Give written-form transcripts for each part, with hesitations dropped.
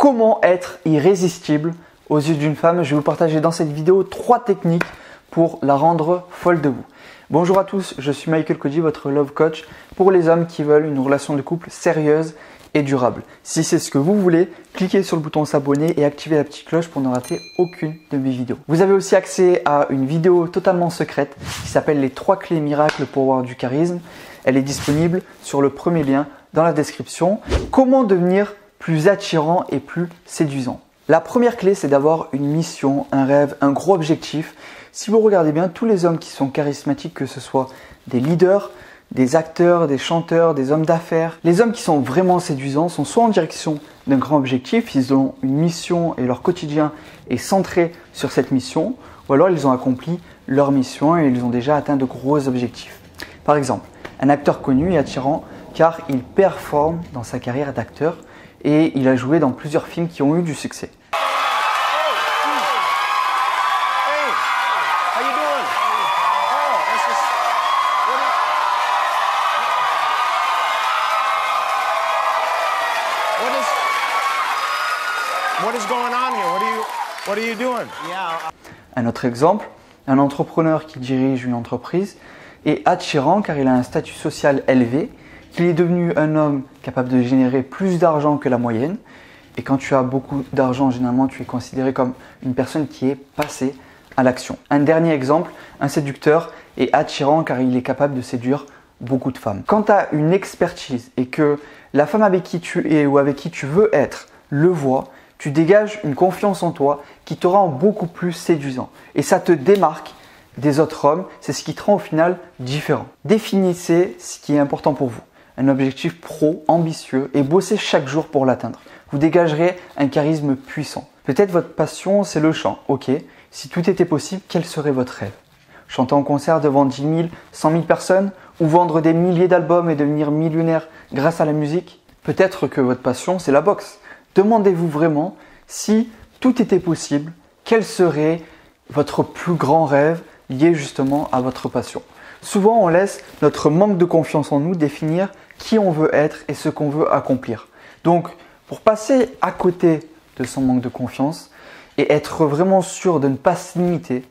Comment être irrésistible aux yeux d'une femme? Je vais vous partager dans cette vidéo 3 techniques pour la rendre folle de vous. Bonjour à tous, je suis Michael Koji, votre love coach pour les hommes qui veulent une relation de couple sérieuse et durable. Si c'est ce que vous voulez, cliquez sur le bouton s'abonner et activez la petite cloche pour ne rater aucune de mes vidéos. Vous avez aussi accès à une vidéo totalement secrète qui s'appelle les 3 clés miracles pour avoir du charisme. Elle est disponible sur le premier lien dans la description. Comment devenir plus attirant et plus séduisant? La première clé, c'est d'avoir une mission, un rêve, un gros objectif. Si vous regardez bien, tous les hommes qui sont charismatiques, que ce soit des leaders, des acteurs, des chanteurs, des hommes d'affaires, les hommes qui sont vraiment séduisants sont soit en direction d'un grand objectif, ils ont une mission et leur quotidien est centré sur cette mission, ou alors ils ont accompli leur mission et ils ont déjà atteint de gros objectifs. Par exemple, un acteur connu est attirant car il performe dans sa carrière d'acteur et il a joué dans plusieurs films qui ont eu du succès. Un autre exemple, un entrepreneur qui dirige une entreprise est attirant car il a un statut social élevé, qu'il est devenu un homme capable de générer plus d'argent que la moyenne. Et quand tu as beaucoup d'argent, généralement, tu es considéré comme une personne qui est passée à l'action. Un dernier exemple, un séducteur est attirant car il est capable de séduire beaucoup de femmes. Quand tu as une expertise et que la femme avec qui tu es ou avec qui tu veux être le voit, tu dégages une confiance en toi qui te rend beaucoup plus séduisant. Et ça te démarque des autres hommes, c'est ce qui te rend au final différent. Définissez ce qui est important pour vous. Un objectif pro, ambitieux et bossez chaque jour pour l'atteindre. Vous dégagerez un charisme puissant. Peut-être votre passion, c'est le chant. Ok, si tout était possible, quel serait votre rêve? Chanter en concert devant 10 000, 100 000 personnes ou vendre des milliers d'albums et devenir millionnaire grâce à la musique? Peut-être que votre passion, c'est la boxe. Demandez-vous vraiment si tout était possible, quel serait votre plus grand rêve lié justement à votre passion. Souvent, on laisse notre manque de confiance en nous définir qui on veut être et ce qu'on veut accomplir. Donc, pour passer à côté de son manque de confiance et être vraiment sûr de ne pas se limiter,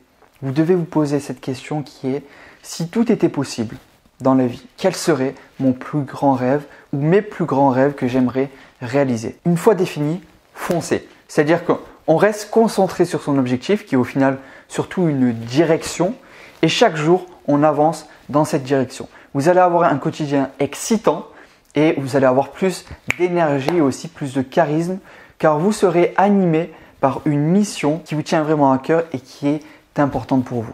vous devez vous poser cette question qui est: si tout était possible dans la vie, quel serait mon plus grand rêve ou mes plus grands rêves que j'aimerais réaliser? Une fois défini, foncez. C'est-à-dire qu'on reste concentré sur son objectif qui est au final surtout une direction et chaque jour, on avance dans cette direction. Vous allez avoir un quotidien excitant et vous allez avoir plus d'énergie et aussi plus de charisme car vous serez animé par une mission qui vous tient vraiment à cœur et qui est importante pour vous.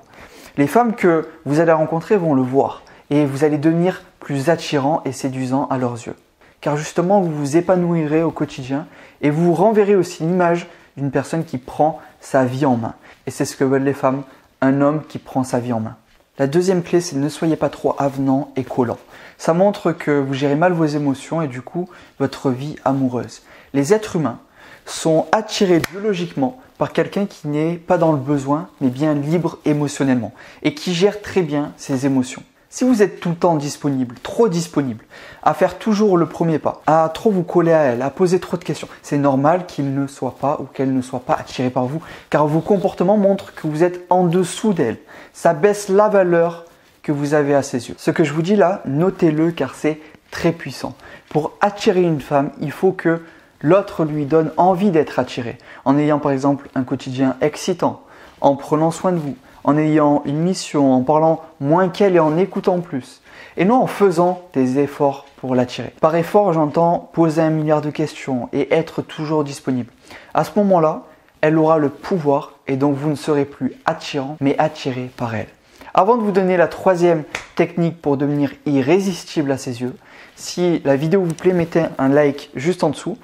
Les femmes que vous allez rencontrer vont le voir et vous allez devenir plus attirant et séduisant à leurs yeux. Car justement, vous vous épanouirez au quotidien et vous renverrez aussi l'image d'une personne qui prend sa vie en main. Et c'est ce que veulent les femmes, un homme qui prend sa vie en main. La deuxième clé, c'est ne soyez pas trop avenant et collant. Ça montre que vous gérez mal vos émotions et du coup, votre vie amoureuse. Les êtres humains sont attirés biologiquement par quelqu'un qui n'est pas dans le besoin, mais bien libre émotionnellement et qui gère très bien ses émotions. Si vous êtes tout le temps disponible, trop disponible, à faire toujours le premier pas, à trop vous coller à elle, à poser trop de questions, c'est normal qu'il ne soit pas ou qu'elle ne soit pas attirée par vous, car vos comportements montrent que vous êtes en dessous d'elle. Ça baisse la valeur que vous avez à ses yeux. Ce que je vous dis là, notez-le car c'est très puissant. Pour attirer une femme, il faut que l'autre lui donne envie d'être attiré, en ayant par exemple un quotidien excitant, en prenant soin de vous, en ayant une mission, en parlant moins qu'elle et en écoutant plus. Et non en faisant des efforts pour l'attirer. Par effort, j'entends poser 1 milliard de questions et être toujours disponible. À ce moment-là, elle aura le pouvoir et donc vous ne serez plus attirant, mais attiré par elle. Avant de vous donner la 3e technique pour devenir irrésistible à ses yeux, si la vidéo vous plaît, mettez un like juste en dessous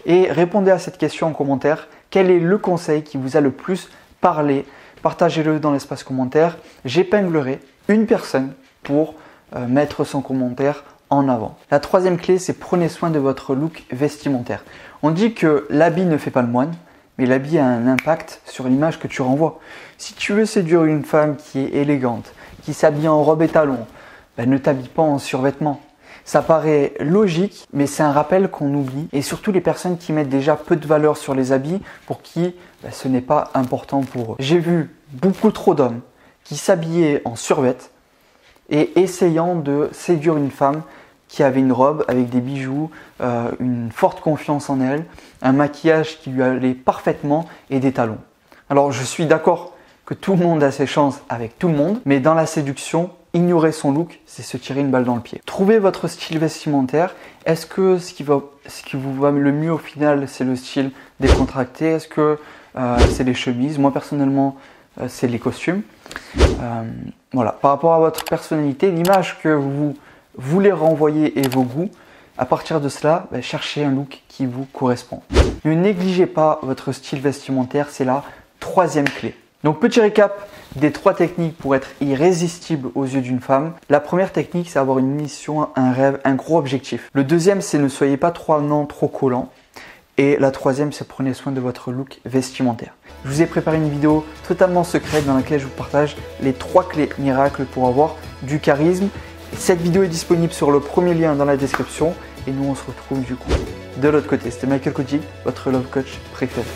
et répondez à cette question en commentaire. Quel est le conseil qui vous a le plus parlé? Partagez-le dans l'espace commentaire. J'épinglerai une personne pour mettre son commentaire en avant. La 3e clé, c'est prenez soin de votre look vestimentaire. On dit que l'habit ne fait pas le moine, mais l'habit a un impact sur l'image que tu renvoies. Si tu veux séduire une femme qui est élégante, qui s'habille en robe et talons, ne t'habille pas en survêtement. Ça paraît logique, mais c'est un rappel qu'on oublie. Et surtout les personnes qui mettent déjà peu de valeur sur les habits, pour qui ce n'est pas important pour eux. J'ai vu beaucoup trop d'hommes qui s'habillaient en survêt et essayant de séduire une femme qui avait une robe avec des bijoux, une forte confiance en elle, un maquillage qui lui allait parfaitement et des talons. Alors je suis d'accord que tout le monde a ses chances avec tout le monde, mais dans la séduction, ignorer son look, c'est se tirer une balle dans le pied. Trouvez votre style vestimentaire. Est-ce que ce qui vous va le mieux au final, c'est le style décontracté? Est-ce que c'est les chemises? Moi personnellement, c'est les costumes. Voilà. Par rapport à votre personnalité, l'image que vous voulez renvoyer et vos goûts, à partir de cela, cherchez un look qui vous correspond. Ne négligez pas votre style vestimentaire, c'est la troisième clé. Donc petit récap des 3 techniques pour être irrésistible aux yeux d'une femme. La première technique, c'est avoir une mission, un rêve, un gros objectif. Le deuxième, c'est ne soyez pas trop collant. Et la troisième, c'est prenez soin de votre look vestimentaire. Je vous ai préparé une vidéo totalement secrète dans laquelle je vous partage les 3 clés miracles pour avoir du charisme. Cette vidéo est disponible sur le premier lien dans la description. Et nous, on se retrouve du coup de l'autre côté. C'était Michael Koji, votre love coach préféré.